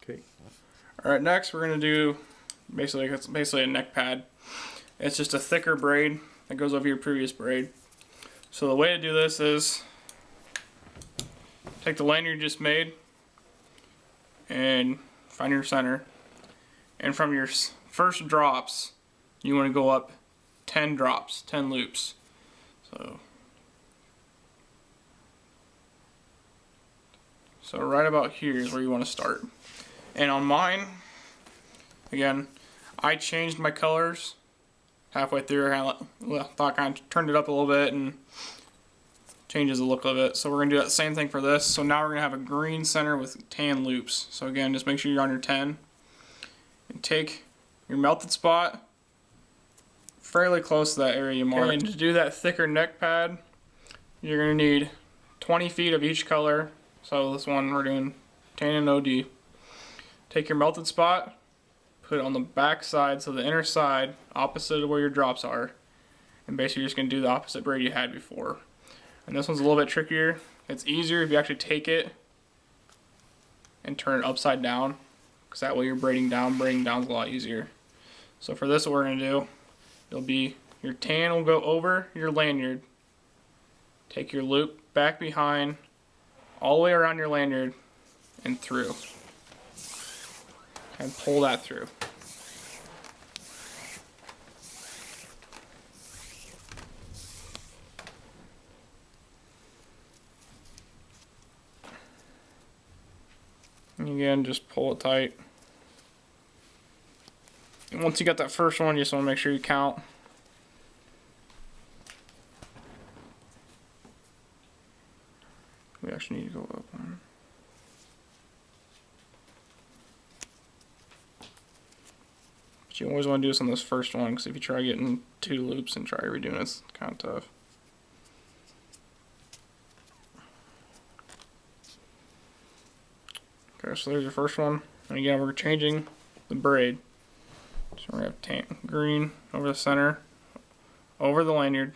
Okay. All right, next we're gonna do it's basically a neck pad. It's just a thicker braid that goes over your previous braid. So the way to do this is take the lanyard you just made and find your center. And from your first drops, you want to go up 10 drops, 10 loops. So right about here is where you want to start. And on mine, again, I changed my colors halfway through. I thought I kind of turned it up a little bit and changes the look of it. So we're going to do that same thing for this. So now we're going to have a green center with tan loops. So again, just make sure you're on your 10. And take your melted spot fairly close to that area you marked. And to do that thicker neck pad, you're going to need 20 feet of each color. So this one we're doing tan and OD. Take your melted spot, put it on the back side, so the inner side opposite of where your drops are, and basically you're just going to do the opposite braid you had before. And this one's a little bit trickier. It's easier if you actually take it and turn it upside down, because that way you're braiding down. Braiding down's a lot easier. So for this, what we're going to do, it'll be your tan will go over your lanyard, take your loop back behind, all the way around your lanyard and through, and pull that through. And again, just pull it tight. And once you got that first one, you just want to make sure you count. We actually need to go up one. But you always want to do this on this first one, because if you try getting 2 loops and try redoing it, it's kind of tough. Okay, so there's your first one. And again, we're changing the braid. So we're going to have tan, green over the center, over the lanyard,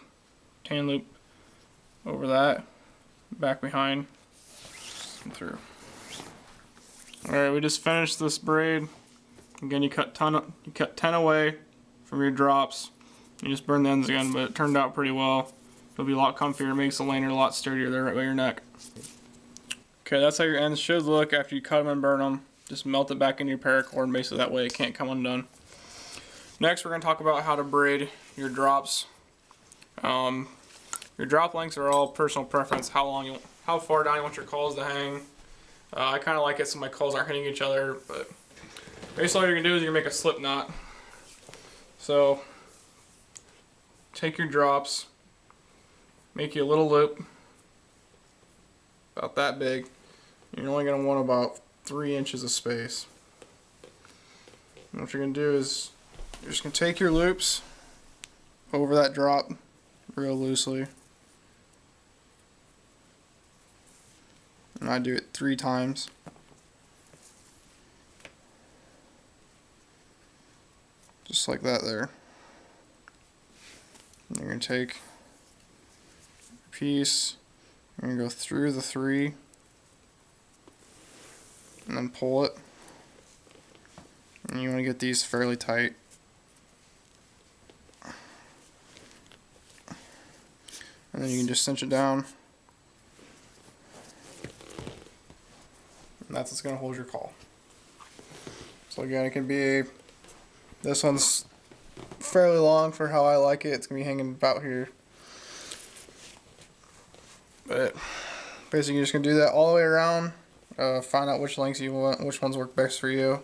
tan loop over that, back behind, and through. Alright, we just finished this braid. Again, you cut 10 away from your drops. You just burn the ends again, but it turned out pretty well. It'll be a lot comfier. It makes the lanyard a lot sturdier there right by your neck. Okay, that's how your ends should look after you cut them and burn them. Just melt it back into your paracord, and basically that way it can't come undone. Next, we're going to talk about how to braid your drops. Your drop lengths are all personal preference. How far down you want your calls to hang. I kind of like it so my calls aren't hitting each other, but basically all you're going to do is you're going to make a slip knot. So take your drops, make you a little loop, about that big. You're only going to want about 3 inches of space. And what you're going to do is you're just going to take your loops over that drop real loosely. And I do it 3 times. Just like that there. And you're going to take a piece, you're going to go through the 3, and then pull it. And you want to get these fairly tight. And then you can just cinch it down. And that's what's going to hold your call. So again, it can be, this one's fairly long for how I like it. It's going to be hanging about here. But basically you're just going to do that all the way around. Find out which lengths you want, which ones work best for you.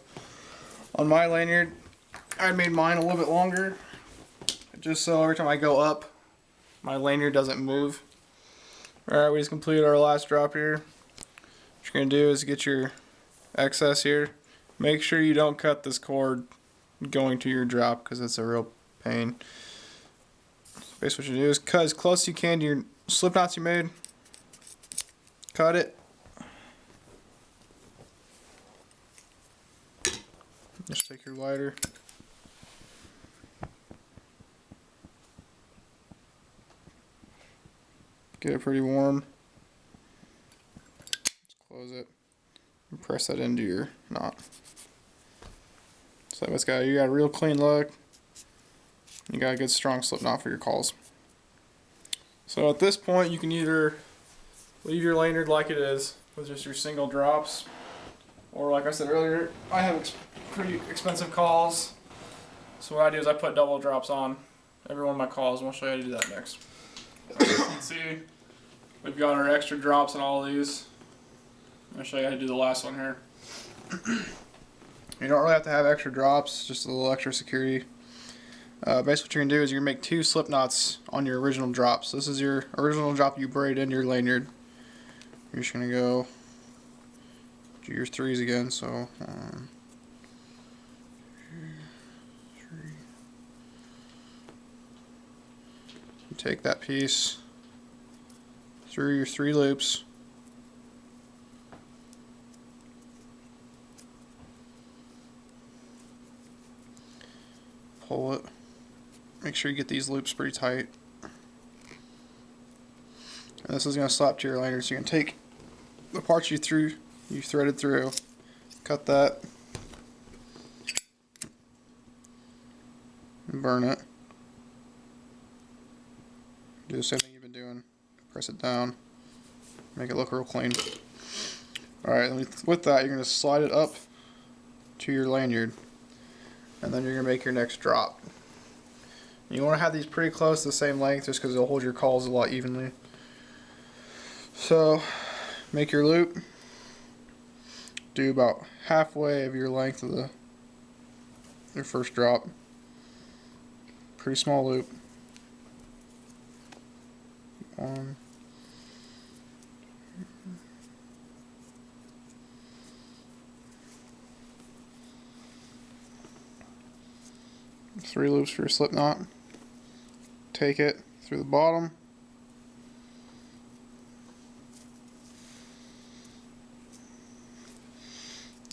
On my lanyard, I made mine a little bit longer, just so every time I go up, my lanyard doesn't move. Alright, we just completed our last drop here. What you're going to do is get your excess here. Make sure you don't cut this cord going to your drop, because it's a real pain. Basically what you do is cut as close as you can to your slip knots you made. Cut it. Just take your lighter. Get it pretty warm. Just close it and press that into your knot. you got a real clean look. You got a good strong slip knot for your calls. So at this point, you can either leave your lanyard like it is with just your single drops, or like I said earlier, I have pretty expensive calls. So what I do is I put double drops on every one of my calls, and we'll show you how to do that next. As you can see, we've got our extra drops in all of these. I'm going to show you how to do the last one here. You don't really have to have extra drops, just a little extra security. Basically what you're going to do is you're going to make 2 slip knots on your original drops. This is your original drop you braid into your lanyard. You're just going to go do your 3s again. So 1, 2, 3. You take that piece through your 3 loops. Pull it. Make sure you get these loops pretty tight. And this is going to slap to your lanyard. So you're going to take the parts you threaded through, cut that, and burn it. Do the same thing you've been doing. Press it down. Make it look real clean. Alright, with that you're going to slide it up to your lanyard. And then you're going to make your next drop. You want to have these pretty close to the same length just because it'll hold your calls a lot evenly. So, make your loop. Do about halfway of your length of your first drop. Pretty small loop. 1. 3 loops for your slip knot. Take it through the bottom.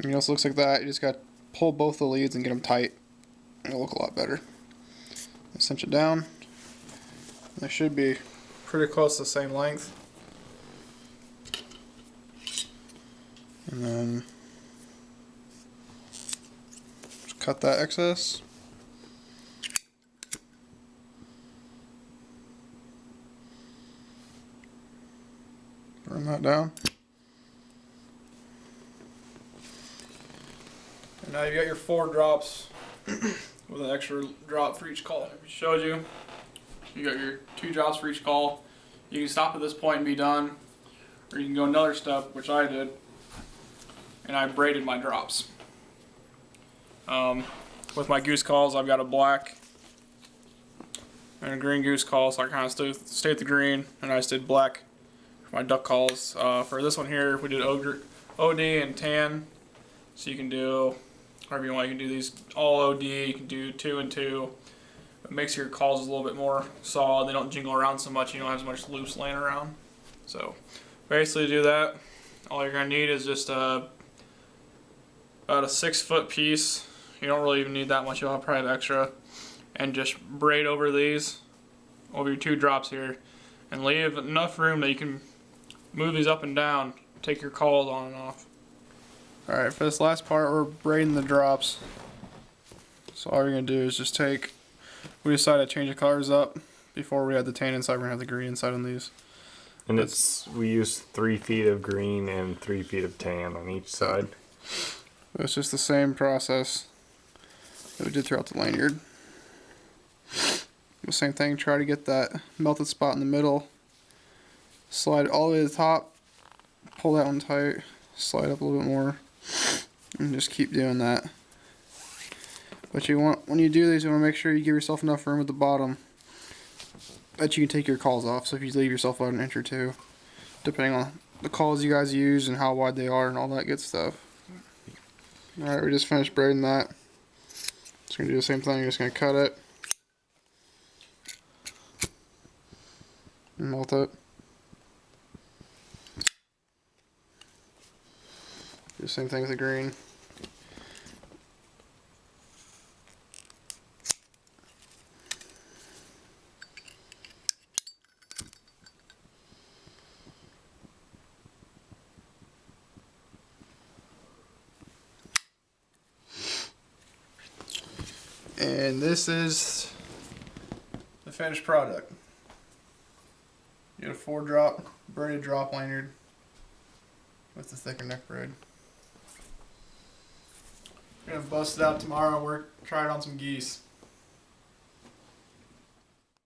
And it also looks like that. You just got to pull both the leads and get them tight. It'll look a lot better. Cinch it down. They should be pretty close to the same length. And then just cut that excess. Burn that down. And now you've got your 4 drops with an extra drop for each call. It shows you. You got your 2 drops for each call. You can stop at this point and be done, or you can go another step, which I did, and I braided my drops. With my goose calls, I've got a black and a green goose call, so I kind of stayed with the green, and I just did black for my duck calls. For this one here, we did OD and tan, so you can do however you want. You can do these all OD, you can do 2 and 2. It makes your calls a little bit more solid. They don't jingle around so much. You don't have as much loops laying around. So basically to do that, all you're going to need is just about a 6-foot piece. You don't really even need that much. You'll probably have extra. And just braid over these, over your 2 drops here, and leave enough room that you can move these up and down, take your calls on and off. Alright, for this last part, we're braiding the drops. So all you're going to do is just we decided to change the colors up. Before we had the tan inside, we're going to have the green inside on these. And we use 3 feet of green and 3 feet of tan on each side. It's just the same process that we did throughout the lanyard. The same thing, try to get that melted spot in the middle. Slide it all the way to the top. Pull that one tight. Slide up a little bit more. And just keep doing that. But when you do these, you want to make sure you give yourself enough room at the bottom that you can take your calls off. So if you leave yourself out an inch or 2, depending on the calls you guys use and how wide they are and all that good stuff. Alright, we just finished braiding that. Just going to do the same thing. You're just going to cut it. And melt it. Do the same thing with the green. And this is the finished product. You get a 4-drop braided drop lanyard with the thicker neck braid. I'm gonna bust it out tomorrow and try it on some geese.